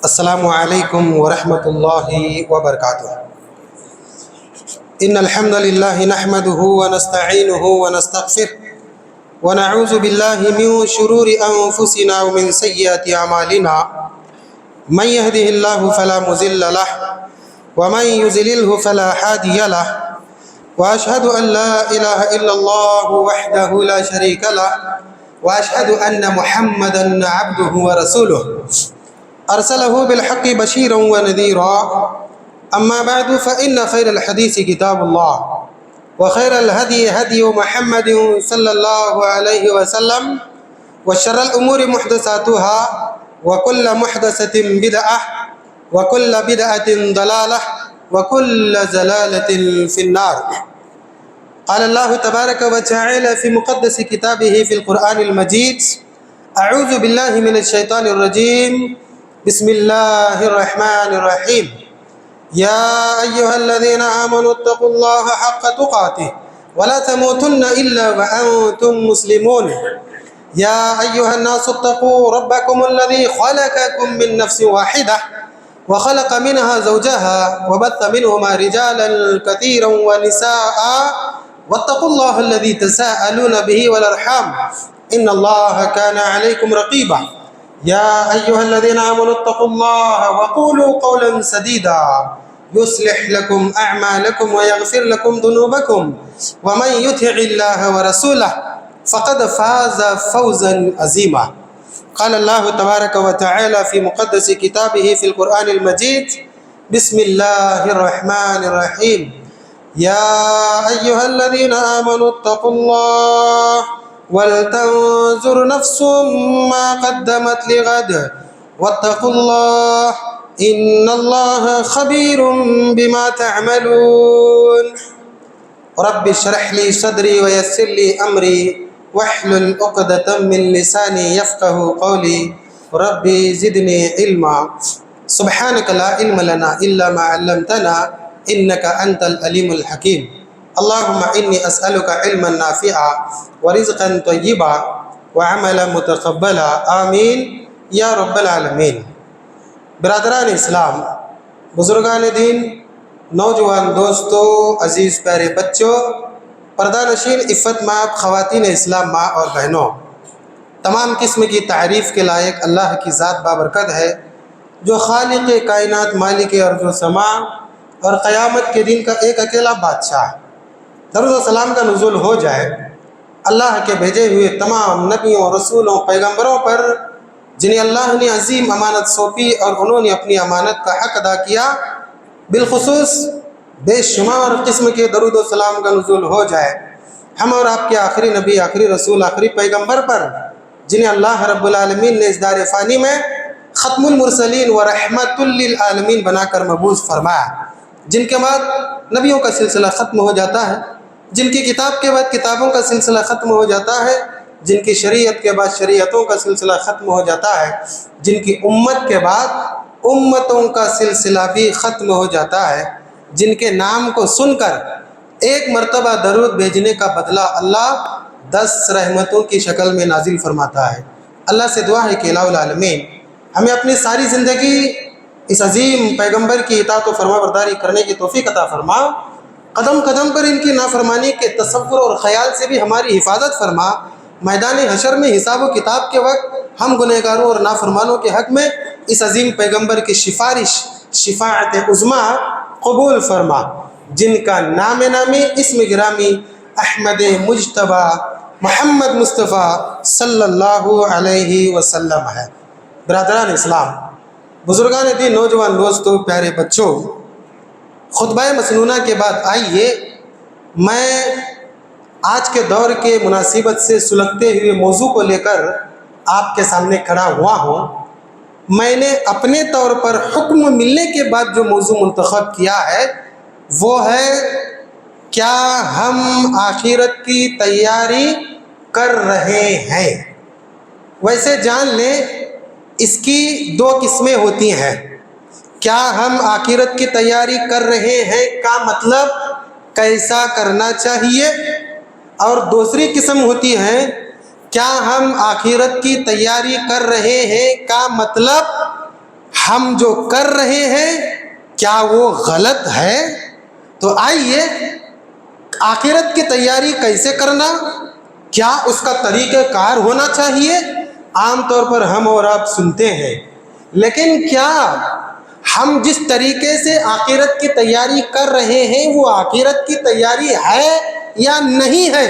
السلام علیکم ورحمۃ اللہ وبرکاتہ۔ ان الحمد للہ نحمده ونستعینه ونستغفره ونعوذ باللہ من شرور انفسنا ومن سیئات اعمالنا من يهده الله فلا مضل له ومن يضلل فلا هادي له واشهد ان لا اله الا الله وحده لا شريك له واشهد ان محمدا عبده ورسوله ارسله بالحق بشيرا ونذيرا اما بعد فان خير الحديث كتاب الله وخير الهدي هدي محمد صلى الله عليه وسلم وشر الامور محدثاتها وكل محدثة بدعة وكل بدعة ضلالة وكل ضلالة في النار۔ قال الله تبارك وتعالى في مقدس كتابه في القرآن المجيد: أعوذ بالله من الشيطان الرجيم، بسم الله الرحمن الرحيم، يا أيها الذين آمنوا اتقوا الله حق تقاته ولا تموتن إلا وأنتم مسلمون، يا أيها الناس اتقوا ربكم الذي خلقكم من نفس واحدة وخلق منها زوجها وبث منهما رجالا كثيرا ونساء واتقوا الله الذي تساءلون به والأرحام إن الله كان عليكم رقيبا، يا أيها الذين آمنوا اتقوا الله وقولوا قولا سديدا يصلح لكم أعمالكم ويغفر لكم ذنوبكم ومن يطع الله ورسوله فقد فاز فوزا عظيما۔ قال الله تبارك وتعالى في مقدس كتابه في القرآن المجيد: بسم الله الرحمن الرحيم، يا أيها الذين آمنوا اتقوا الله ولتنظر نفس ما قدمت لغد واتقوا الله إن الله خبير بما تعملون۔ رب اشرح لي صدري ويسر لي أمري واحلل عقدة من لساني يفقه قولي رب زدني علما سبحانك لا علم لنا إلا ما علمتنا إنك أنت العليم الحكيم۔ اللهم إني أسألك علما نافعا ورزقا طيبا وعملا متقبلا آمین یا رب العالمین۔ برادران اسلام، بزرگان دین، نوجوان دوستوں، عزیز پیارے بچوں، پردہ نشین عفت مآب خواتین اسلام ماں اور بہنوں، تمام قسم کی تعریف کے لائق اللہ کی ذات بابرکت ہے جو خالق کائنات، مالک ارض و سماء اور قیامت کے دن کا ایک اکیلا بادشاہ ہے۔ درود و سلام کا نزول ہو جائے اللہ کے بھیجے ہوئے تمام نبیوں، رسولوں، پیغمبروں پر جنہیں اللہ نے عظیم امانت سونپی اور انہوں نے اپنی امانت کا حق ادا کیا۔ بالخصوص بے شمار قسم کے درود و سلام کا نزول ہو جائے ہم اور آپ کے آخری نبی، آخری رسول، آخری پیغمبر پر جنہیں اللہ رب العالمین نے اس دار فانی میں ختم المرسلین و رحمت للعالمین بنا کر مبعوث فرمایا، جن کے بعد نبیوں کا سلسلہ ختم ہو جاتا ہے، جن کی کتاب کے بعد کتابوں کا سلسلہ ختم ہو جاتا ہے، جن کی شریعت کے بعد شریعتوں کا سلسلہ ختم ہو جاتا ہے، جن کی امت کے بعد امتوں کا سلسلہ بھی ختم ہو جاتا ہے، جن کے نام کو سن کر ایک مرتبہ درود بھیجنے کا بدلہ اللہ 10 رحمتوں کی شکل میں نازل فرماتا ہے۔ اللہ سے دعا ہے کہ الہ العالمین ہمیں اپنی ساری زندگی اس عظیم پیغمبر کی اطاعت و فرما برداری کرنے کی توفیق عطا فرما، قدم قدم پر ان کی نافرمانی کے تصور اور خیال سے بھی ہماری حفاظت فرما، میدان حشر میں حساب و کتاب کے وقت ہم گنہگاروں اور نافرمانوں کے حق میں اس عظیم پیغمبر کی سفارش شفاعت عظمیٰ قبول فرما، جن کا نام نامی اسم گرامی احمد مجتبیٰ محمد مصطفیٰ صلی اللہ علیہ وسلم ہے۔ برادران اسلام، بزرگان دین، نوجوان دوستوں، پیارے بچوں، خطبہ مسنونہ کے بعد آئیے میں آج کے دور کے مناسبت سے سلگتے ہوئے موضوع کو لے کر آپ کے سامنے کھڑا ہوا ہوں۔ میں نے اپنے طور پر حکم ملنے کے بعد جو موضوع منتخب کیا ہے وہ ہے کیا ہم آخرت کی تیاری کر رہے ہیں۔ ویسے جان لیں اس کی 2 قسمیں ہوتی ہیں۔ کیا ہم آخرت کی تیاری کر رہے ہیں کا مطلب کیسا کرنا چاہیے، اور دوسری قسم ہوتی ہے کیا ہم آخرت کی تیاری کر رہے ہیں کا مطلب ہم جو کر رہے ہیں کیا وہ غلط ہے؟ تو آئیے آخرت کی تیاری کیسے کرنا، کیا اس کا طریقہ کار ہونا چاہیے، عام طور پر ہم اور آپ سنتے ہیں، لیکن کیا ہم جس طریقے سے آخرت کی تیاری کر رہے ہیں وہ آخرت کی تیاری ہے یا نہیں ہے؟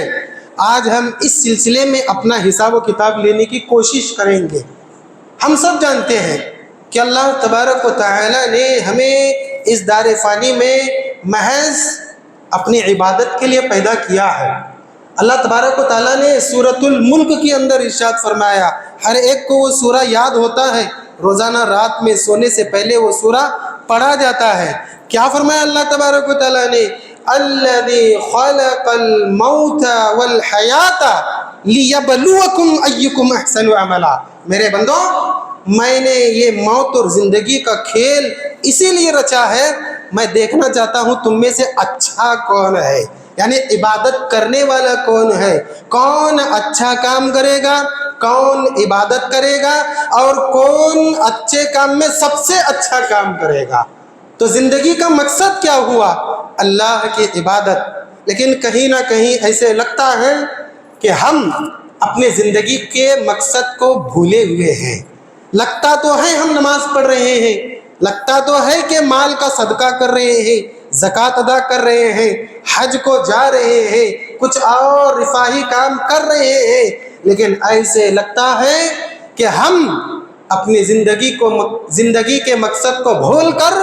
آج ہم اس سلسلے میں اپنا حساب و کتاب لینے کی کوشش کریں گے۔ ہم سب جانتے ہیں کہ اللہ تبارک و تعالی نے ہمیں اس دار فانی میں محض اپنی عبادت کے لیے پیدا کیا ہے۔ اللہ تبارک و تعالیٰ نے سورۃ الملک کے اندر ارشاد فرمایا، ہر ایک کو وہ سورہ یاد ہوتا ہے، روزانہ رات میں سونے سے پہلے وہ سورہ پڑھا جاتا ہے۔ کیا فرمایا اللہ تبارک و تعالیٰ نے؟ الذی خلق الموت والحیات لیبلوکم ایکم احسن عملا۔ میرے بندو، میں نے یہ موت اور زندگی کا کھیل اسی لیے رچا ہے، میں دیکھنا چاہتا ہوں تم میں سے اچھا کون ہے، یعنی عبادت کرنے والا کون ہے، کون اچھا کام کرے گا، کون عبادت کرے گا، اور کون اچھے کام میں سب سے اچھا کام کرے گا۔ تو زندگی کا مقصد کیا ہوا؟ اللہ کی عبادت۔ لیکن کہیں نہ کہیں ایسے لگتا ہے کہ ہم اپنے زندگی کے مقصد کو بھولے ہوئے ہیں۔ لگتا تو ہے ہم نماز پڑھ رہے ہیں، لگتا تو ہے کہ مال کا صدقہ کر رہے ہیں، زکوٰۃ ادا کر رہے ہیں، حج کو جا رہے ہیں، کچھ اور رفاہی کام کر رہے ہیں، لیکن ایسے لگتا ہے کہ ہم اپنی زندگی کے مقصد کو بھول کر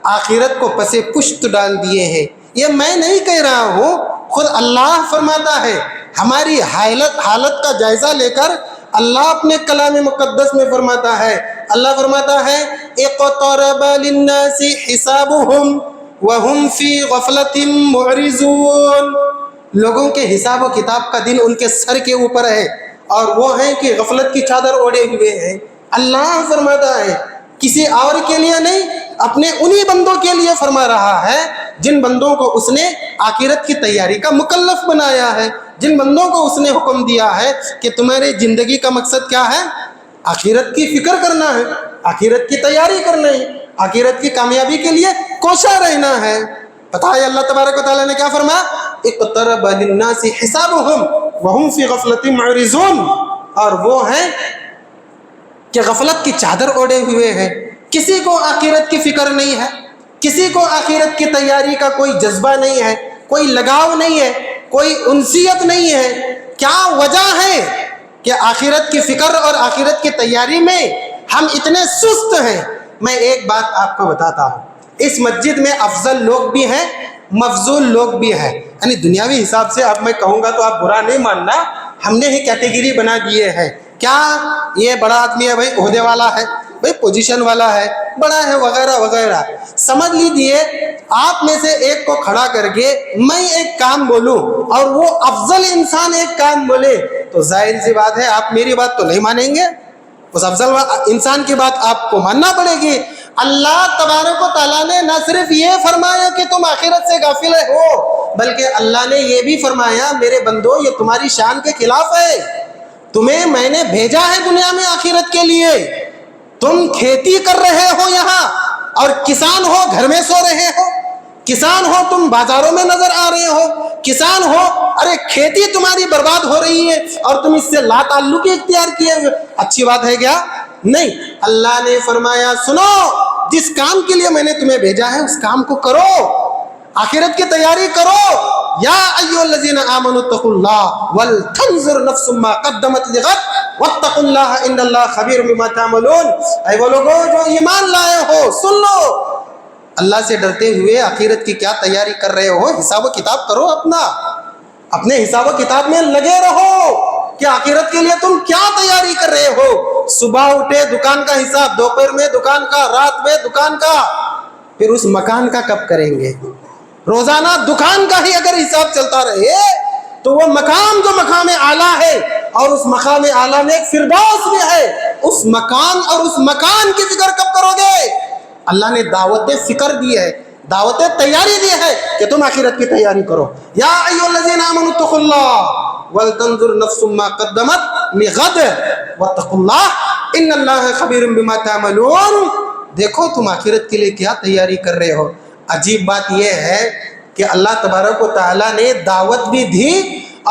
آخرت کو پس پشت ڈال دیے ہیں۔ یہ میں نہیں کہہ رہا ہوں، خود اللہ فرماتا ہے۔ ہماری حالت کا جائزہ لے کر اللہ اپنے کلام مقدس میں فرماتا ہے، اللہ فرماتا ہے اقترب للناس حسابهم وهم فی غفلۃ معرضون۔ لوگوں کے حساب و کتاب کا دن ان کے سر کے اوپر ہے اور وہ ہیں کہ غفلت کی چادر اوڑھے ہوئے ہیں۔ اللہ فرماتا ہے، کسی اور کے لیے نہیں، اپنے انہی بندوں کے لیے فرما رہا ہے جن بندوں کو اس نے آخرت کی تیاری کا مکلف بنایا ہے، جن بندوں کو اس نے حکم دیا ہے کہ تمہاری زندگی کا مقصد کیا ہے؟ آخرت کی فکر کرنا ہے، آخرت کی تیاری کرنا ہے، آخرت کی کامیابی کے لیے کوشاں رہنا ہے۔ پتہ ہے اللہ تبارک و تعالیٰ نے کیا فرمایا؟ اقترب للناس حسابهم وهم فی غفلۃ معرضون، اور وہ ہیں کہ غفلت کی چادر اوڑھے ہوئے ہیں، کسی کو آخرت کی فکر نہیں ہے، کسی کو آخرت کی تیاری کا کوئی جذبہ نہیں ہے، کوئی لگاؤ نہیں ہے، کوئی انسیت نہیں ہے۔ کیا وجہ ہے کہ آخرت کی فکر اور آخرت کی تیاری میں ہم اتنے سست ہیں؟ میں ایک بات آپ کو بتاتا ہوں، اس مسجد میں افضل لوگ بھی ہیں، مفضول لوگ بھی ہیں، یعنی دنیاوی حساب سے اب میں کہوں گا تو آپ برا نہیں ماننا، ہم نے ہی کیٹیگری بنا دیے ہیں۔ کیا یہ بڑا آدمی ہے بھائی، عہدے والا ہے بھائی، پوزیشن والا ہے، بڑا ہے، وغیرہ وغیرہ۔ سمجھ لیجیے آپ میں سے ایک کو کھڑا کر کے میں ایک کام بولوں اور وہ افضل انسان ایک کام بولے تو ظاہر سی بات ہے آپ میری بات تو نہیں مانیں گے، اس افضل انسان کی بات آپ کو ماننا پڑے گی۔ اللہ تبارک و تعالیٰ نے نہ صرف یہ فرمایا کہ تم آخرت سے غافل ہو، بلکہ اللہ نے یہ بھی فرمایا میرے بندو یہ تمہاری شان کے خلاف ہے، تمہیں میں نے بھیجا ہے دنیا میں آخرت کے لیے۔ تم کھیتی کر رہے ہو یہاں، اور کسان ہو گھر میں سو رہے ہو، کسان ہو تم بازاروں میں نظر آ رہے ہو، کسان ہو ارے کھیتی تمہاری برباد ہو رہی ہے اور تم اس سے لا تعلقی اختیار کیے ہوئے، اچھی بات ہے کیا؟ نہیں۔ اللہ نے فرمایا سنو، جس کام کے لیے میں نے تمہیں بھیجا ہے اس کام کو کرو، آخرت کی تیاری کرو۔ یا ایھا الذین آمنوا اتقوا اللہ ولتنظر نفس ما قدمت لغد واتقوا اللہ ان اللہ خبیر بما تعملون۔ اے وہ لوگوں جو ایمان لائے ہو، سن لو، اللہ سے ڈرتے ہوئے آخرت کی کیا تیاری کر رہے ہو؟ حساب و کتاب کرو، اپنے حساب و کتاب میں لگے رہو کہ آخرت کے لیے تم کیا تیاری کر رہے ہو۔ صبح اٹھے دکان کا حساب، دوپہر میں دکان کا، رات میں دکان کا، پھر اس مکان کا کب کریں گے؟ روزانہ دکان کا ہی اگر حساب چلتا رہے تو وہ مقام جو مقام اعلیٰ ہے، اور اس مقام اعلیٰ میں ایک فردوس بھی ہے، اس مقام اور اس مکان کی فکر کب کرو گے؟ اللہ نے دعوت فکر دی ہے، دعوتیں تیاری دی ہے کہ تم آخرت کی تیاری کرو. یا ایھا الذین آمنوا اتقوا اللہ ولتنظر نفس ما قدمت لغد واتقوا اللہ ان اللہ خبیر بما تعملون. دیکھو تم آخرت کے لیے کیا تیاری کر رہے ہو. عجیب بات یہ ہے کہ اللہ تبارک و تعالیٰ نے دعوت بھی دی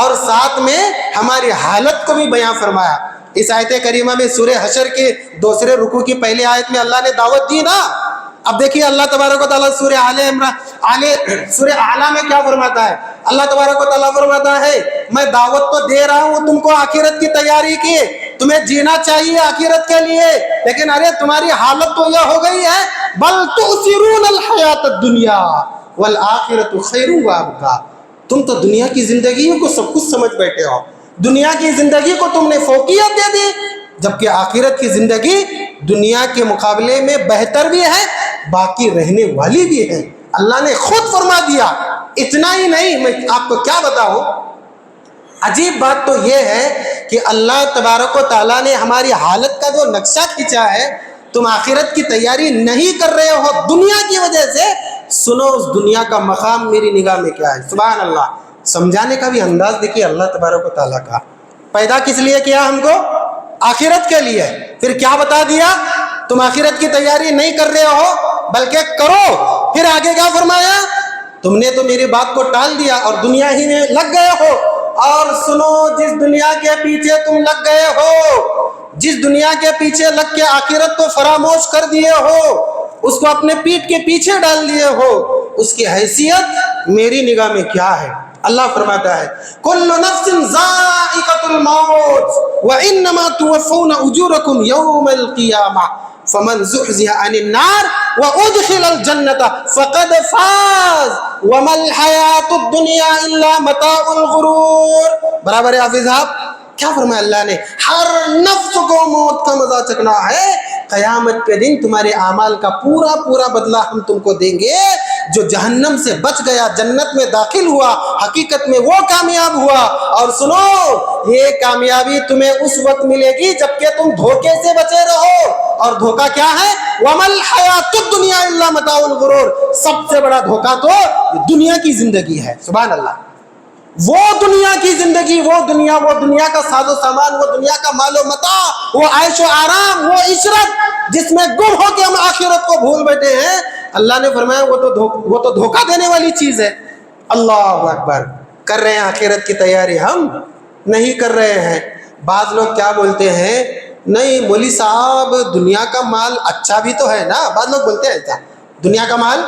اور ساتھ میں ہماری حالت کو بھی بیان فرمایا. اس آیت کریمہ میں سورہ حشر کے دوسرے رکوع کی پہلی آیت میں اللہ نے دعوت دی نا. اب دیکھیے اللہ تبارک و تعالیٰ سورہ اعلیٰ میں کیا فرماتا ہے. اللہ تبارک و تعالیٰ فرماتا ہے میں دعوت تو دے رہا ہوں تم کو آخرت کی تیاری کی, تمہیں جینا چاہیے آخرت کے لیے, لیکن ارے تمہاری حالت تو یہ ہو گئی ہے بل تؤثرون الحیات الدنیا والآخرۃ خیر وابقیٰ. تم تو دنیا کی زندگی کو سب کچھ سمجھ بیٹھے ہو, دنیا کی زندگی کو تم نے فوقیت دے دی, جبکہ آخرت کی زندگی دنیا کے مقابلے میں بہتر بھی ہے, باقی رہنے والی بھی ہے. اللہ نے خود فرما دیا. اتنا ہی نہیں, میں آپ کو کیا بتاؤں, عجیب بات تو یہ ہے کہ اللہ تبارک و تعالیٰ نے ہماری حالت کا جو نقشہ کھینچا ہے, تم آخرت کی تیاری نہیں کر رہے ہو دنیا کی وجہ سے. سنو اس دنیا کا مقام میری نگاہ میں کیا ہے. سبحان اللہ. سمجھانے کا بھی انداز دیکھیے اللہ تبارک و تعالیٰ کا. پیدا کس لیے کیا ہم کو؟ آخرت کے لیے. پھر کیا بتا دیا, تم آخرت کی تیاری نہیں کر رہے ہو بلکہ کرو. پھر آگے کیا فرمایا, تم نے تو میری بات کو ٹال دیا اور دنیا ہی میں لگ گئے ہو. اور سنو, جس دنیا کے پیچھے تم لگ گئے ہو, جس دنیا کے پیچھے لگ کے آخرت کو فراموش کر دیے ہو, اس کو اپنے پیٹھ کے پیچھے ڈال دیے ہو, اس کی حیثیت میری نگاہ میں کیا ہے. اللہ فرماتا ہے کل نفس ذائقۃ الموت وانما توفون اجورکم یوم القیامہ فمن زحزح عن النار وادخل الجنة فقد فاز وما الحیاۃ الدنیا الا متاع الغرور. برابر ہے حافظ صاحب. کیا فرمایا اللہ نے, ہر نفس کو موت کا مزہ چکھنا ہے, قیامت کے دن تمہارے اعمال کا پورا پورا بدلہ ہم تم کو دیں گے. جو جہنم سے بچ گیا جنت میں داخل ہوا, حقیقت میں وہ کامیاب ہوا. اور سنو, یہ کامیابی تمہیں اس وقت ملے گی جبکہ تم دھوکے سے بچے رہو. اور دھوکا کیا ہے, وَمَا الْحَيَاةُ الدُّنْيَا إِلَّا مَتَاعُ الْغُرُورِ. سب سے بڑا دھوکا تو دنیا کی زندگی ہے. سبحان اللہ. وہ دنیا کی زندگی, وہ دنیا کا ساز و سامان, وہ دنیا کا مال و متاع, وہ عیش و آرام, وہ عشرت جس میں گم ہو کے ہم آخرت کو بھول بیٹھے ہیں. اللہ نے فرمایا وہ تو دھوکہ دینے والی چیز ہے. اللہ اکبر. کر رہے ہیں آخرت کی تیاری, ہم نہیں کر رہے ہیں. بعض لوگ کیا بولتے ہیں, نہیں مولوی صاحب دنیا کا مال اچھا بھی تو ہے نا. بعض لوگ بولتے ہیں کیا دنیا کا مال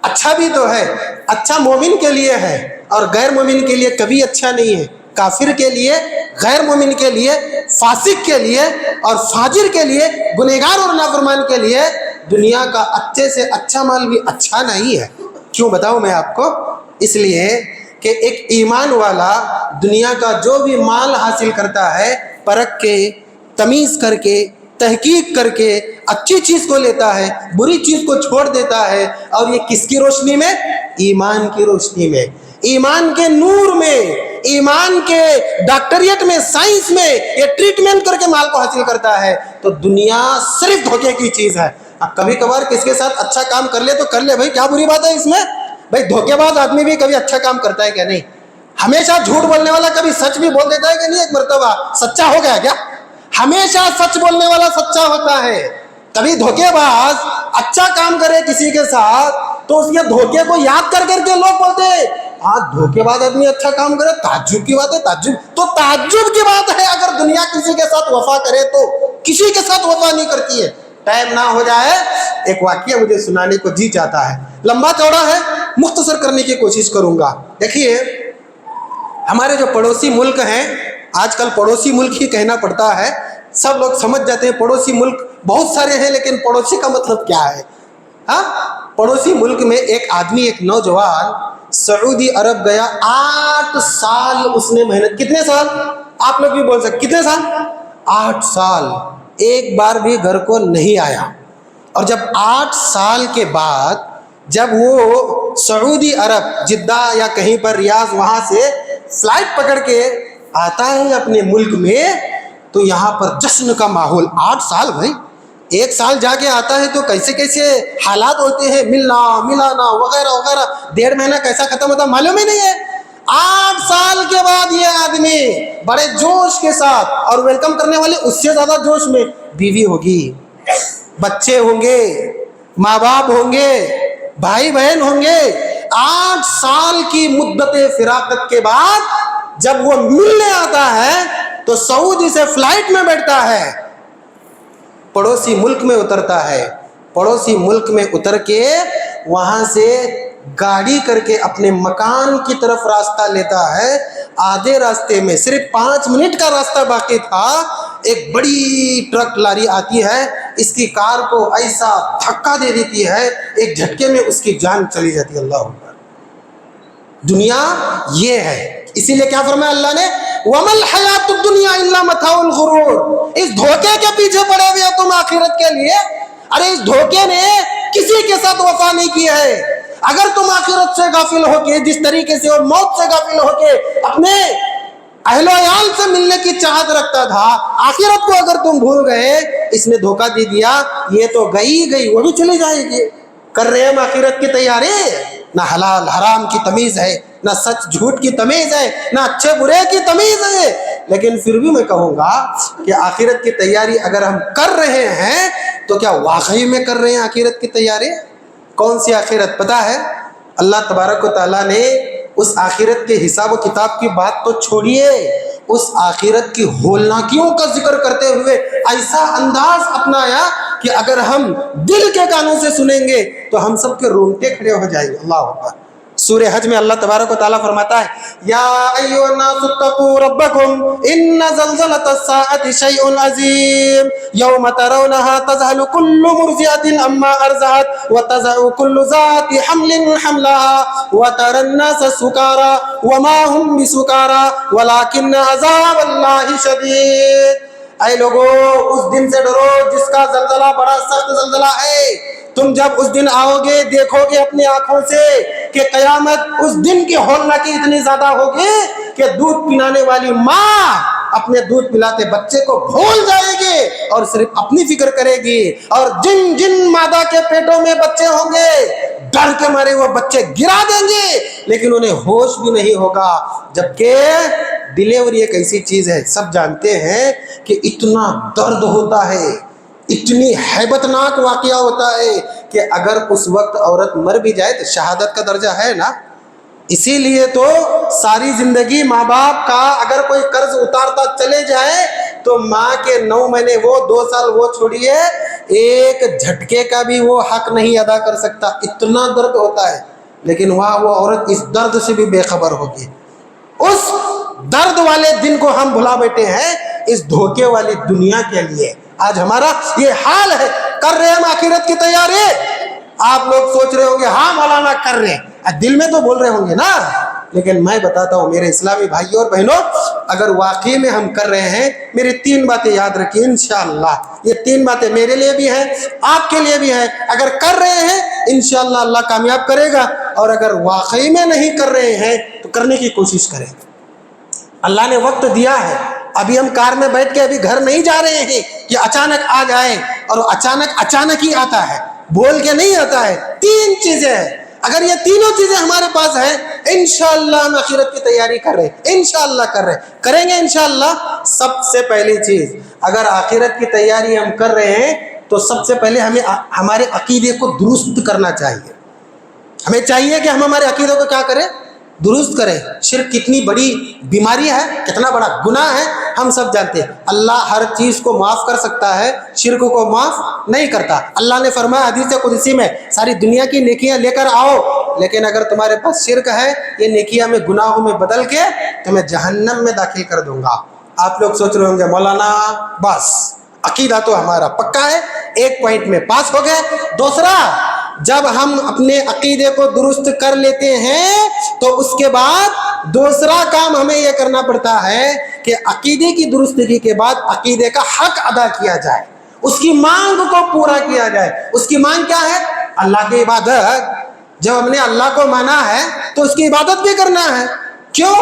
اچھا بھی تو ہے, اچھا مومن کے لیے ہے اور غیر مومن کے لیے کبھی اچھا نہیں ہے. کافر کے لیے, غیر مومن کے لیے, فاسق کے لیے اور فاجر کے لیے, گنہگار اور نافرمان کے لیے دنیا کا اچھے سے اچھا مال بھی اچھا نہیں ہے. کیوں بتاؤں میں آپ کو, اس لیے کہ ایک ایمان والا دنیا کا جو بھی مال حاصل کرتا ہے پرکھ کے, تمیز کر کے, تحقیق کر کے اچھی چیز کو لیتا ہے, بری چیز کو چھوڑ دیتا ہے. اور یہ کس کی روشنی میں, ایمان کی روشنی میں, ایمان کے نور میں, ایمان کے ڈاکٹریٹ میں, سائنس میں یہ ٹریٹمنٹ کر کے مال کو حاصل کرتا ہے. تو دنیا صرف دھوکے کی چیز ہے. کبھی کبھار کس کے ساتھ اچھا کام کر لے تو کر لے بھائی, کیا بری بات ہے اس میں. بھائی دھوکے باز آدمی بھی کبھی اچھا کام کرتا ہے کیا نہیں. ہمیشہ جھوٹ بولنے والا کبھی سچ بھی بول دیتا ہے کہ نہیں. ایک مرتبہ سچا ہو گیا کیا, ہمیشہ سچ بولنے والا سچا ہوتا ہے. کبھی دھوکے باز اچھا کام کرے کسی کے ساتھ تو اس کے دھوکے کو یاد کر کر کے لوگ بولتے ہیں آج دھوکے باز آدمی اچھا کام کرے, تعجب کی بات ہے. تعجب کی بات ہے اگر دنیا کسی کے ساتھ وفا کرے تو, کسی کے ساتھ وفا نہیں کرتی ہے. ٹائم نہ ہو جائے, ایک واقعہ مجھے سنانے کو جی چاہتا ہے, لمبا چوڑا ہے, مختصر کرنے کی کوشش کروں گا. دیکھیے ہمارے جو پڑوسی ملک ہیں, آج کل پڑوسی ملک ہی کہنا پڑتا ہے. سب لوگ سمجھ جاتے ہیں پڑوسی ملک بہت سارے ہیں, لیکن پڑوسی کا مطلب کیا ہے. ہاں, پڑوسی ملک میں ایک آدمی, ایک نوجوان سعودی عرب گیا. 8 سال اس نے محنت. کتنے سال آپ لوگ بھی بول سکتے, کتنے سال, 8 سال. ایک بار بھی گھر کو نہیں آیا. اور جب 8 سال کے بعد جب وہ سعودی عرب جدہ یا کہیں پر ریاض, وہاں سے فلائٹ پکڑ کے آتا ہے اپنے ملک میں, تو یہاں پر جشن کا ماحول. 8 سال بھائی, ایک سال جا کے آتا ہے تو کیسے کیسے حالات ہوتے ہیں، ملنا ملانا وغیرہ وغیرہ، 1.5 مہینہ کیسا ختم ہوتا معلوم ہی نہیں ہے۔ 8 سال کے بعد یہ آدمی بڑے جوش کے ساتھ، اور ویلکم کرنے والے اس سے زیادہ جوش میں، بیوی ہوگی، بچے ہوں گے، ماں باپ ہوں گے، بھائی بہن ہوں گے۔ 8 سال کی مدت فراقت کے بعد جب وہ ملنے آتا ہے تو سعودی سے فلائٹ میں بیٹھتا ہے، پڑوسی ملک میں اترتا ہے، پڑوسی ملک میں اتر کے وہاں سے گاڑی کر کے اپنے مکان کی طرف راستہ لیتا ہے۔ آدھے راستے میں صرف 5 منٹ کا راستہ باقی تھا، ایک بڑی ٹرک لاری آتی ہے، اس کی کار کو ایسا دھکا دے دیتی ہے، ایک جھٹکے میں اس کی جان چلی جاتی ہے۔ اللہ اکبر۔ دنیا یہ ہے، اسی لیے کیا فرمایا اللہ نے، وَمَا الْحَيَاةُ الدُّنْيَا إِلَّا مَتَاعُ الْغُرُورِ۔ اس دھوکے کے پیچھے پڑے ہوئے تم آخرت کے لیے۔ ارے اس دھوکے نے کسی کے ساتھ وفا نہیں کی ہے۔ اگر تم آخرت سے غافل ہو کے، جس طریقے سے وہ موت سے غافل ہو کے اپنے اہل و عیال سے ملنے کی چاہت رکھتا تھا، آخرت کو اگر تم بھول گئے، اس نے دھوکہ دے دیا، یہ تو گئی وہ بھی چلی جائے گی۔ کر رہے ہم آخرت کی تیاری، نہ حلال حرام کی تمیز ہے، نہ سچ جھوٹ کی تمیز ہے، نہ اچھے برے کی تمیز ہے۔ لیکن پھر بھی میں کہوں گا کہ آخرت کی تیاری اگر ہم کر رہے ہیں تو کیا واقعی میں کر رہے ہیں آخرت کی تیاری؟ کون سی آخرت پتہ ہے؟ اللہ تبارک و تعالیٰ نے اس آخرت کے حساب و کتاب کی بات تو چھوڑیے، اس آخرت کی ہولناکیوں کا ذکر کرتے ہوئے ایسا انداز اپنایا کہ اگر ہم دل کے کانوں سے سنیں گے تو ہم سب کے رونگٹے کھڑے ہو جائیں گے۔ اللہ اکبر۔ سورہ حج میں اللہ تبارک و تعالیٰ فرماتا ہے، یا ایھا الناس اتقوا ربکم ان زلزلۃ الساعۃ شیء عظیم یوم ترونها تذہل کل مرضعۃ عما ارضعت وتضع کل ذات حمل حملها وترى الناس سکارى وما هم بسکارى ولکن عذاب اللہ شدید۔ اے لوگو اس دن سے ڈرو جس کا زلزلہ بڑا سخت زلزلہ ہے۔ تم جب اس دن آؤ گے دیکھو گے اپنی آنکھوں سے کہ قیامت اس دن کی ہولناکی اتنی زیادہ ہوگی کہ دودھ پلانے والی ماں اپنے دودھ پلاتے بچے کو بھول جائے گی اور صرف اپنی فکر کرے گی، اور جن جن مادہ کے پیٹوں میں بچے ہوں گے ڈر کے مارے وہ بچے گرا دیں گے، لیکن انہیں ہوش بھی نہیں ہوگا۔ جبکہ ڈیلیوری ایک ایسی چیز ہے، سب جانتے ہیں کہ اتنا درد ہوتا ہے، اتنی ہیبت ناک واقعہ ہوتا ہے کہ اگر اس وقت عورت مر بھی جائے تو شہادت کا درجہ ہے نا۔ اسی لیے تو ساری زندگی ماں باپ کا اگر کوئی قرض اتارتا چلے جائے تو ماں کے 9 مہینے وہ 2 سال وہ چھوڑیے، ایک جھٹکے کا بھی وہ حق نہیں ادا کر سکتا، اتنا درد ہوتا ہے۔ لیکن وہاں وہ عورت اس درد سے بھی بے خبر ہوگی۔ اس درد والے دن کو ہم بھلا بیٹھے ہیں اس دھوکے والی دنیا کے لیے۔ آج ہمارا یہ حال ہے۔ کر رہے ہم آخرت کی تیاری؟ آپ لوگ سوچ رہے ہوں گے ہاں مولانا کر رہے ہیں، دل میں تو بول رہے ہوں گے نا، لیکن میں بتاتا ہوں میرے اسلامی بھائیوں اور بہنوں، اگر واقعی میں ہم کر رہے ہیں، میری 3 باتیں یاد رکھیے انشاءاللہ۔ یہ 3 باتیں میرے لیے بھی ہیں، آپ کے لیے بھی ہیں۔ اگر کر رہے ہیں انشاءاللہ اللہ کامیاب کرے گا، اور اگر واقعی میں نہیں کر رہے ہیں تو کرنے کی کوشش کریں۔ اللہ نے وقت دیا ہے، ابھی ہم کار میں بیٹھ کے ابھی گھر نہیں جا رہے ہیں کہ اچانک آ جائیں، اور اچانک ہی آتا ہے، بول کے نہیں آتا ہے۔ 3 چیزیں ہیں، اگر یہ تینوں چیزیں ہمارے پاس ہیں انشاءاللہ ہم آخرت کی تیاری کر رہے ہیں، انشاءاللہ کریں گے انشاءاللہ۔ سب سے پہلی چیز، اگر آخرت کی تیاری ہم کر رہے ہیں تو سب سے پہلے ہمیں ہمارے عقیدے کو درست کرنا چاہیے۔ ہمیں چاہیے کہ ہم ہمارے عقیدے کو کیا کریں؟ درست کریں۔ شرک کتنی بڑی بیماری ہے، کتنا بڑا گناہ ہے، ہم سب جانتے ہیں۔ اللہ ہر چیز کو معاف کر سکتا ہے، شرک کو معاف نہیں کرتا۔ اللہ نے فرمایا حدیث قدسی میں، ساری دنیا کی نیکیاں لے کر آؤ، لیکن اگر تمہارے پاس شرک ہے، یہ نیکیاں میں گناہوں میں بدل کے تمہیں جہنم میں داخل کر دوں گا۔ آپ لوگ سوچ رہے ہوں گے مولانا بس عقیدہ تو ہمارا پکا ہے، 1 پوائنٹ میں پاس ہو گئے۔ دوسرا، جب ہم اپنے عقیدے کو درست کر لیتے ہیں تو اس کے بعد دوسرا کام ہمیں یہ کرنا پڑتا ہے کہ عقیدے کی درستگی کے بعد عقیدے کا حق ادا کیا جائے، اس کی مانگ کو پورا کیا جائے۔ اس کی مانگ کیا ہے؟ اللہ کی عبادت۔ جب ہم نے اللہ کو مانا ہے تو اس کی عبادت بھی کرنا ہے۔ کیوں؟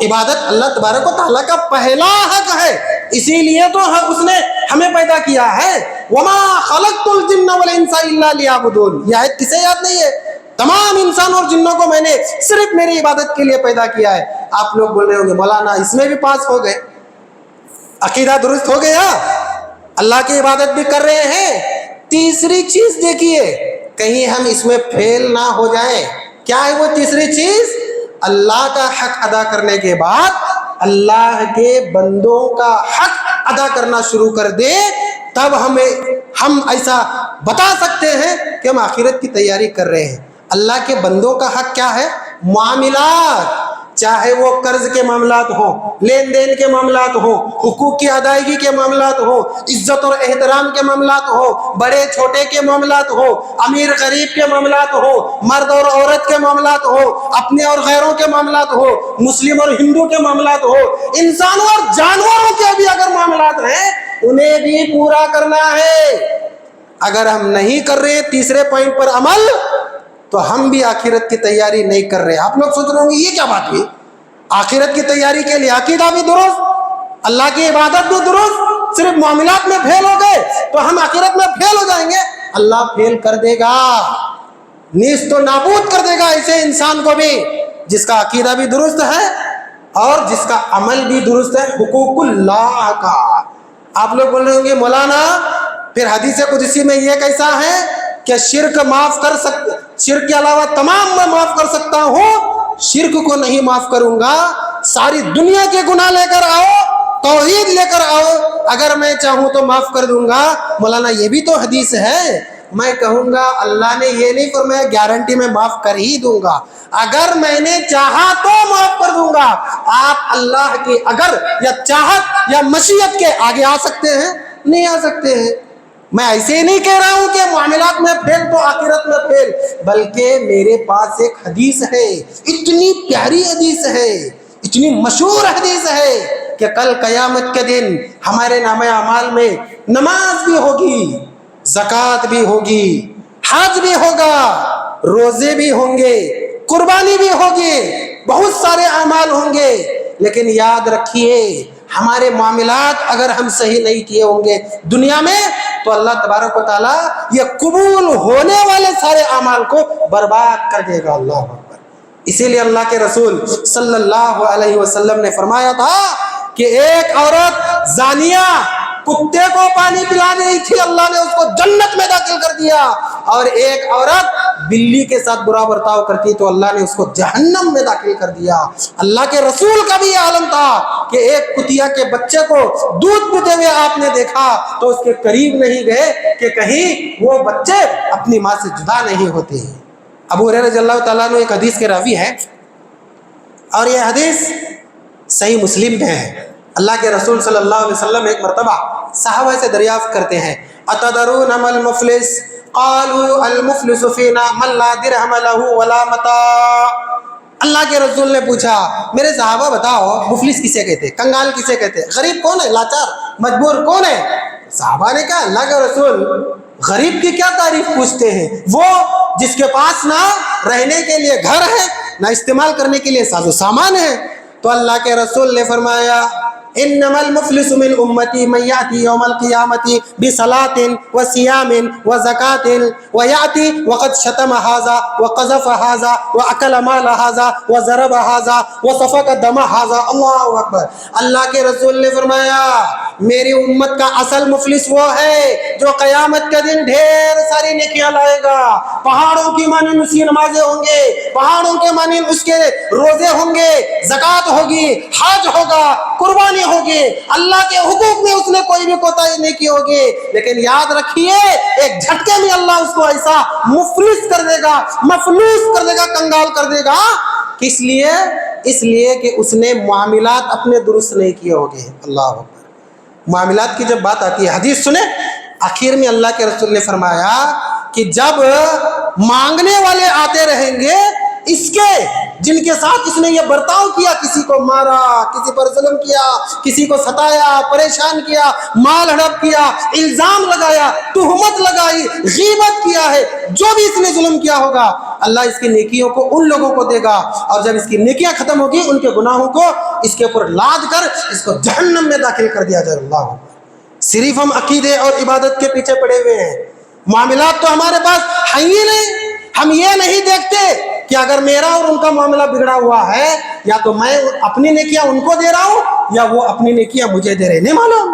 عبادت اللہ تبارک و تعالیٰ کا پہلا حق ہے، اسی لیے تو اس نے ہمیں پیدا کیا ہے۔ وما خلقت الجن والانس الا ليعبدون. یہ آیت کسے یاد نہیں ہے؟ تمام انسان اور جنوں کو میں نے صرف میری عبادت کے لیے پیدا کیا ہے. آپ لوگ بول رہے ہوں گے مولانا اس میں بھی پاس ہو گئے, عقیدہ درست ہو گیا, اللہ کی عبادت بھی کر رہے ہیں. تیسری چیز دیکھیے, کہیں ہم اس میں فیل نہ ہو جائیں. کیا ہے وہ تیسری چیز؟ اللہ کا حق ادا کرنے کے بعد اللہ کے بندوں کا حق ادا کرنا شروع کر دے, تب ہم ایسا بتا سکتے ہیں کہ ہم آخرت کی تیاری کر رہے ہیں. اللہ کے بندوں کا حق کیا ہے؟ معاملات, چاہے وہ قرض کے معاملات ہوں, لین دین کے معاملات ہوں, حقوق کی ادائیگی کے معاملات ہوں, عزت اور احترام کے معاملات ہوں, بڑے چھوٹے کے معاملات ہوں, امیر غریب کے معاملات ہوں, مرد اور عورت کے معاملات ہوں, اپنے اور غیروں کے معاملات ہوں, مسلم اور ہندو کے معاملات ہوں, انسانوں اور جانوروں کے بھی اگر معاملات ہیں انہیں بھی پورا کرنا ہے. اگر ہم نہیں کر رہے تیسرے پوائنٹ پر عمل, تو ہم بھی آخرت کی تیاری نہیں کر رہے. آپ لوگ سوچ رہے ہوں گے یہ کیا بات ہوئی؟ آخرت کی تیاری کے لیے عقیدہ بھی درست, اللہ کی عبادت بھی درست, صرف معاملات میں فیل ہو گئے تو ہم آخرت میں فیل ہو جائیں گے. اللہ فیل کر دے گا, نیست و نابود کر دے گا ایسے انسان کو بھی جس کا عقیدہ بھی درست ہے اور جس کا عمل بھی درست ہے حقوق اللہ کا. آپ لوگ بول رہے ہوں گے مولانا پھر حدیث قدسی میں یہ کیسا ہے کہ شرک معاف کر سکتے, شرک کے علاوہ تمام میں معاف کر سکتا ہوں, شرک کو نہیں معاف کروں گا. ساری دنیا کے گناہ لے کر آؤ, توحید لے کر آؤ, اگر میں چاہوں تو معاف کر دوں گا. مولانا یہ بھی تو حدیث ہے. میں کہوں گا اللہ نے یہ نہیں فرمایا گارنٹی میں معاف کر ہی دوں گا, اگر میں نے چاہا تو معاف کر دوں گا. آپ اللہ کی اگر یا چاہت یا مشیت کے آگے آ سکتے ہیں؟ نہیں آ سکتے ہیں. میں ایسے ہی نہیں کہہ رہا ہوں کہ معاملات میں فیل تو آخرت میں فیل, بلکہ میرے پاس ایک حدیث ہے, اتنی پیاری حدیث ہے, اتنی مشہور حدیث ہے کہ کل قیامت کے دن ہمارے نامہ اعمال میں نماز بھی ہوگی, زکوٰۃ بھی ہوگی, حج بھی ہوگا, روزے بھی ہوں گے, قربانی بھی ہوگی, بہت سارے اعمال ہوں گے. لیکن یاد رکھیے ہمارے معاملات اگر ہم صحیح نہیں کیے ہوں گے دنیا میں تو اللہ تبارک و تعالیٰ یہ قبول ہونے والے سارے اعمال کو برباد کر دے گا. اللہ اکبر. اسی لیے اللہ کے رسول صلی اللہ علیہ وسلم نے فرمایا تھا کہ ایک عورت زانیہ کتے کو پانی پلا رہی تھی, اللہ نے اس کو جنت میں داخل کر دیا, اور ایک عورت بلی کے ساتھ برا برتاؤ کرتی تو اللہ نے اس کو جہنم میں داخل کر دیا. اللہ کے رسول کا بھی یہ عالم تھا کہ ایک کتیا کے بچے کو دودھ پیتے ہوئے آپ نے دیکھا تو اس کے قریب نہیں گئے کہ کہیں وہ بچے اپنی ماں سے جدا نہیں ہوتے ہیں. ابو ہریرہ رضی اللہ تعالیٰ عنہ ایک حدیث کے راوی ہے, اور یہ حدیث صحیح مسلم میں ہے. اللہ کے رسول صلی اللہ علیہ وسلم ایک مرتبہ صحابہ سے دریافت کرتے ہیں, اتدرون ما المفلس قالوا المفلس فینا من لا درہم له ولا متاع. اللہ کے رسول نے پوچھا میرے صحابہ بتاؤ مفلس کسے کہتے, کنگال کسے کہتے, غریب کون ہے, لاچار مجبور کون ہے؟ صحابہ نے کہا اللہ کے رسول غریب کی کیا تعریف پوچھتے ہیں, وہ جس کے پاس نہ رہنے کے لیے گھر ہے نہ استعمال کرنے کے لیے ساز و سامان ہے. تو اللہ کے رسول نے فرمایا انما المفلس من امتی من یاتی یوم القیامت بصلاۃ وصیام وزکاۃ ویاتی وقد شتم ھذا وقذف ھذا واکل مال ھذا وضرب ھذا وسفک دم ھذا. اللہ اکبر. اللہ کے رسول نے فرمایا میری امت کا اصل مفلس وہ ہے جو قیامت کے دن ڈھیر ساری نیکیاں لائے گا, پہاڑوں کی مانند اس کی نمازیں ہوں گے, پہاڑوں کے مانند اس کے روزے ہوں گے, زکوٰۃ ہوگی, حج ہوگا, قربانی ہوگی, اللہ کے حقوق میں اس نے کوئی بھی کوتاہی نہیں کی ہوگی. لیکن یاد رکھیے ایک جھٹکے میں اللہ اس کو ایسا مفلس کر دے گا, مفلوس کر دے گا, کنگال کر دے گا. کس لیے؟ اس لیے کہ اس نے معاملات اپنے درست نہیں کیے ہوگے. اللہ اکبر. معاملات کی جب بات آتی ہے, حدیث سنیں, آخر میں اللہ کے رسول نے فرمایا کہ جب مانگنے والے آتے رہیں گے اس کے جن کے ساتھ اس نے یہ برتاؤ کیا, کسی کو مارا, کسی پر ظلم کیا, کسی کو ستایا, پریشان کیا, مال ہڑپ کیا, الزام لگایا, تہمت لگائی, غیبت کیا ہے, جو بھی اس نے ظلم کیا ہوگا اللہ اس کی نیکیوں کو ان لوگوں کو دے گا, اور جب اس کی نیکیاں ختم ہوگی ان کے گناہوں کو اس کے اوپر لاد کر اس کو جہنم میں داخل کر دیا جائے. اللہ. صرف ہم عقیدے اور عبادت کے پیچھے پڑے ہوئے ہیں، معاملات تو ہمارے پاس ہیں ہی نہیں۔ ہم یہ نہیں دیکھتے کہ اگر میرا اور ان کا معاملہ بگڑا ہوا ہے، یا تو میں اپنی نیکیاں ان کو دے رہا ہوں یا وہ اپنی نیکیاں مجھے دے رہے ہیں، نہیں معلوم۔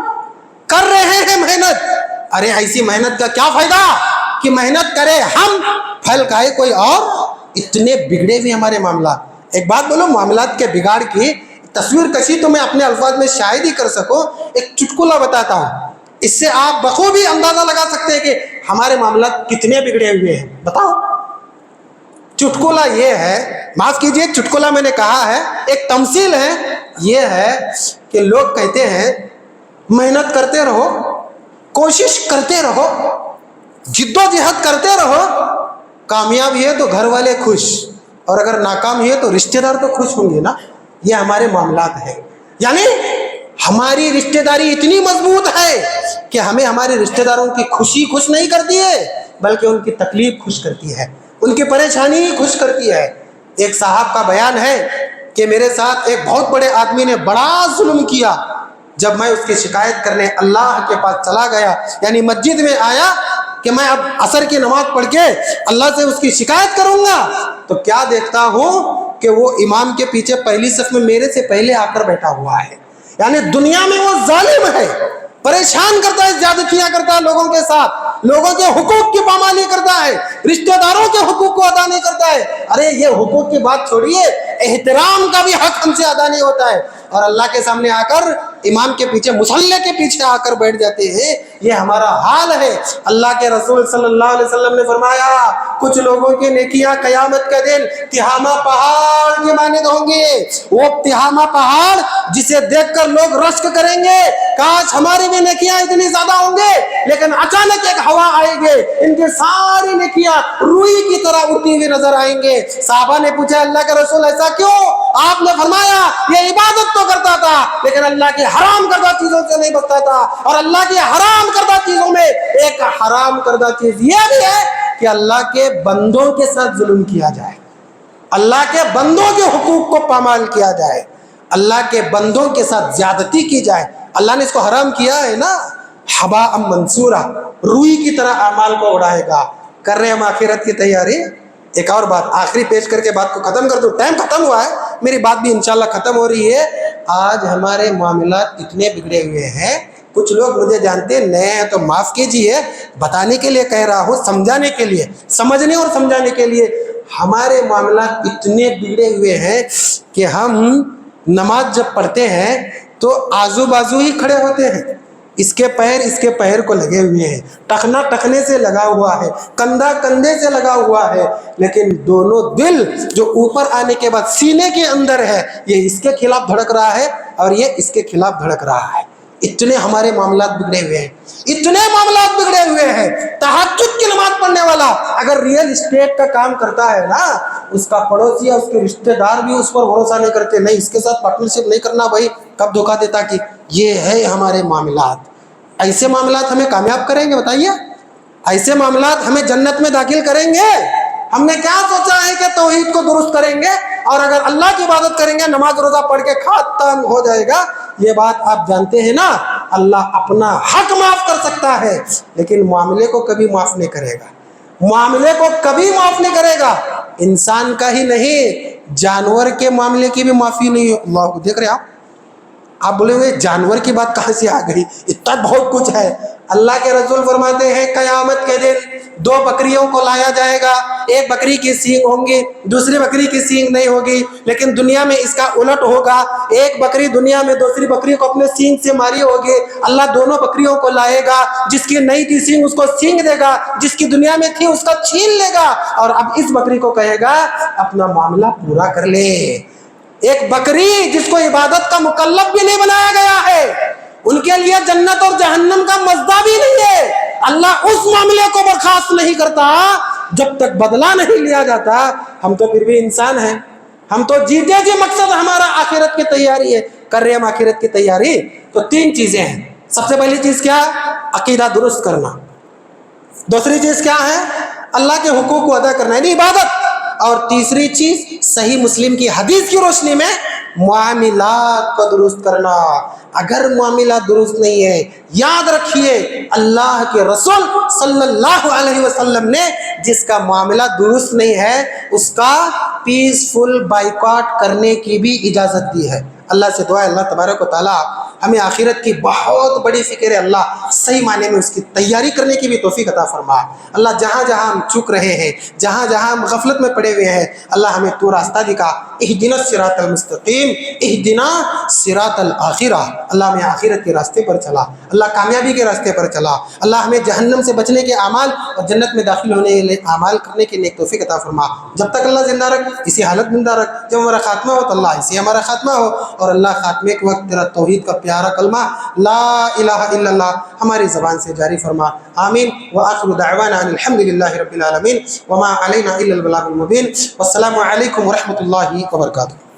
کر رہے ہیں محنت، ارے ایسی محنت کا کیا فائدہ کہ محنت کرے ہم، پھل کھائے کوئی اور۔ اتنے بگڑے ہوئے ہمارے معاملات۔ ایک بات بولو، معاملات کے بگاڑ کی تصویر کشی تو میں اپنے الفاظ میں شاید ہی کر سکوں۔ ایک چٹکلا بتاتا ہوں، اس سے آپ بخوبی اندازہ لگا سکتے ہیں کہ ہمارے معاملات کتنے بگڑے ہوئے ہیں۔ بتاؤ، چٹکلا یہ ہے، معاف کیجئے چٹکلا میں نے کہا ہے، ایک تمثیل ہے، یہ ہے کہ لوگ کہتے ہیں محنت کرتے رہو، کوشش کرتے رہو، جد و جہد کرتے رہو، کامیاب ہے تو گھر والے خوش، اور اگر ناکام ہے تو رشتہ دار تو خوش ہوں گے نا۔ یہ ہمارے معاملات ہیں، یعنی ہماری رشتہ داری اتنی مضبوط ہے کہ ہمیں ہمارے رشتہ داروں کی خوشی خوش نہیں کرتی ہے، بلکہ ان کی تکلیف خوش کرتی ہے، ان کی پریشانی ہی خوش کرتی ہے۔ ایک صاحب کا بیان ہے کہ میرے ساتھ ایک بہت بڑے آدمی نے بڑا ظلم کیا۔ جب میں اس کی شکایت کرنے اللہ کے پاس چلا گیا، یعنی مسجد میں آیا کہ میں اب عصر کی نماز پڑھ کے اللہ سے اس کی شکایت کروں گا، تو کیا دیکھتا ہوں کہ وہ امام کے پیچھے پہلی صف میں میرے سے پہلے آ کر بیٹھا ہوا ہے۔ یعنی دنیا میں وہ ظالم ہے، پریشان کرتا ہے، زیادتیاں کرتا ہے لوگوں کے ساتھ، لوگوں کے حقوق کی پامالی کرتا ہے، رشتہ داروں کے حقوق کو ادا نہیں کرتا ہے۔ ارے یہ حقوق کی بات چھوڑیے، احترام کا بھی حق ہم سے ادا نہیں ہوتا ہے، اور اللہ کے سامنے آ کر امام کے پیچھے، مصلی کے پیچھے آ کر بیٹھ جاتے ہیں۔ یہ ہمارا حال ہے۔ اللہ کے رسول صلی اللہ علیہ وسلم نے فرمایا، کچھ لوگوں کی نیکیاں قیامت کا دن تہامہ پہاڑ کے مانند ہوں گے۔ وہ تہامہ پہاڑ جسے دیکھ کر لوگ رشک کریں گے، کاش ہماری بھی نیکیاں اتنی زیادہ ہوں گے، لیکن اچانک ایک ہوا آئے گی، ان کی ساری نیکیاں روئی کی طرح اڑتی ہوئی نظر آئیں گے۔ صحابہ نے پوچھا، اللہ کے رسول ایسا کیوں؟ آپ نے فرمایا، یہ عبادت تو کرتا تھا لیکن اللہ کی حرام کردہ چیزوں سے نہیں بچتا تھا، اور اللہ کی حرام کردہ چیزوں میں ایک حرام کردہ چیز یہ بھی ہے کہ اللہ کے بندوں کے ساتھ ظلم کیا جائے، اللہ کے بندوں کے حقوق کو پامال کیا جائے، اللہ کے بندوں کے ساتھ زیادتی کی جائے۔ اللہ نے اس کو حرام کیا ہے نا، حباء منصورا، روئی کی طرح اعمال کو اڑائے گا۔ کر رہے ہم آخرت کی تیاری۔ ایک اور بات آخری پیش کر کے بات کو ختم کر دوں، ٹائم ختم ہوا ہے، میری بات بھی انشاءاللہ ختم ہو رہی ہے۔ آج ہمارے معاملات اتنے بگڑے ہوئے ہیں، کچھ لوگ مجھے جانتے نئے ہیں تو معاف کیجیے، بتانے کے لیے کہہ رہا ہوں، سمجھانے کے لیے، سمجھنے اور سمجھانے کے لیے۔ ہمارے معاملات اتنے بگڑے ہوئے ہیں کہ ہم نماز جب پڑھتے ہیں تو آزو بازو ہی کھڑے ہوتے ہیں، اس کے پیر کو لگے ہوئے ہیں، ٹخنا ٹخنے سے لگا ہوا ہے، کندھا کندھے سے لگا ہوا ہے، لیکن دونوں دل جو اوپر آنے کے بعد سینے کے اندر ہے، یہ اس کے خلاف دھڑک رہا ہے اور یہ اس کے خلاف دھڑک رہا ہے۔ اتنے ہمارے معاملات بگڑے ہوئے ہیں، اتنے معاملات بگڑے ہوئے ہیں۔ تہجد کی نماز پڑھنے والا اگر ریئل اسٹیٹ کا کام کرتا ہے نا، اس کا پڑوسی یا اس کے رشتہ دار بھی اس پر بھروسہ نہیں کرتے، نہیں اس کے ساتھ پارٹنرشپ نہیں کرنا بھائی، کب دھوکہ دیتا کہ یہ ہے ہمارے معاملات۔ ایسے معاملات ہمیں کامیاب کریں گے؟ بتائیے، ایسے معاملات ہمیں جنت میں داخل کریں گے؟ ہم نے کیا سوچا ہے کہ توحید کو درست کریں گے اور اگر اللہ کی عبادت کریں گے، نماز روزہ پڑھ کے ختم ہو جائے گا؟ یہ بات آپ جانتے ہیں نا، اللہ اپنا حق معاف کر سکتا ہے لیکن معاملے کو کبھی معاف نہیں کرے گا، معاملے کو کبھی معاف نہیں کرے گا۔ انسان کا ہی نہیں، جانور کے معاملے کی بھی معافی نہیں۔ اللہ دیکھ رہے آپ بولیں گے جانور کی بات کہاں سے آ گئی؟ اتنا بہت کچھ ہے۔ اللہ کے رسول فرماتے ہیں قیامت کے دن دو بکریوں کو لایا جائے گا، ایک بکری کی سینگ ہوں گی، دوسری بکری کی سینگ نہیں ہوگی، لیکن دنیا میں اس کا الٹ ہوگا، ایک بکری دنیا میں دوسری بکری کو اپنے سینگ سے ماری ہوگی، اللہ دونوں بکریوں کو لائے گا، جس کی نہیں تھی سینگ اس کو سینگ دے گا، جس کی دنیا میں تھی اس کا چھین لے گا، اور اب اس بکری کو کہے گا اپنا معاملہ پورا کر لے۔ ایک بکری جس کو عبادت کا مکلف بھی نہیں بنایا گیا ہے، ان کے لیے جنت اور جہنم کا مزہ بھی نہیں ہے، اللہ اس معاملے کو برخاست نہیں کرتا جب تک بدلہ نہیں لیا جاتا۔ ہم تو پھر بھی انسان ہیں، ہم تو جیتے جی مقصد ہمارا آخرت کی تیاری ہے، کر رہے ہم آخرت کی تیاری۔ تو تین چیزیں ہیں، سب سے پہلی چیز کیا؟ عقیدہ درست کرنا۔ دوسری چیز کیا ہے؟ اللہ کے حقوق کو ادا کرنا، یعنی عبادت۔ اور تیسری چیز صحیح مسلم کی حدیث کی روشنی میں معاملات کو درست کرنا. اگر معاملات درست نہیں ہے، یاد رکھیے اللہ کے رسول صلی اللہ علیہ وسلم نے جس کا معاملہ درست نہیں ہے اس کا پیسفل بائیکاٹ کرنے کی بھی اجازت دی ہے. اللہ سے دعا ہے اللہ تبارک و تعالیٰ ہمیں آخرت کی بہت بڑی فکر ہے، اللہ صحیح معنی میں اس کی تیاری کرنے کی بھی توفیق عطا فرما. اللہ جہاں جہاں ہم چک رہے ہیں، جہاں جہاں ہم غفلت میں پڑے ہوئے ہیں، اللہ ہمیں تو راستہ دکھا. اہدنا الصراط المستقیم، اہدنا صراط الآخرہ. اللہ ہمیں آخرت کے راستے پر چلا، اللہ کامیابی کے راستے پر چلا. اللہ ہمیں جہنم سے بچنے کے اعمال اور جنت میں داخل ہونے کے اعمال کرنے کے نیک توفیق عطا فرما. جب تک اللہ زندہ رکھ اسی حالت زندہ رکھ، جب ہمارا خاتمہ ہو تو اللہ اسی ہمارا خاتمہ ہو. اور اللہ خاتمے کے وقت تیرا توحید کا پیارا کلمہ لا الہ الا اللہ ہماری زبان سے جاری فرما. آمین. وآخر دعوانا ان الحمدللہ رب العالمین وما علینا الا البلاغ المبین. والسلام علیکم ورحمۃ اللہ وبرکاتہ.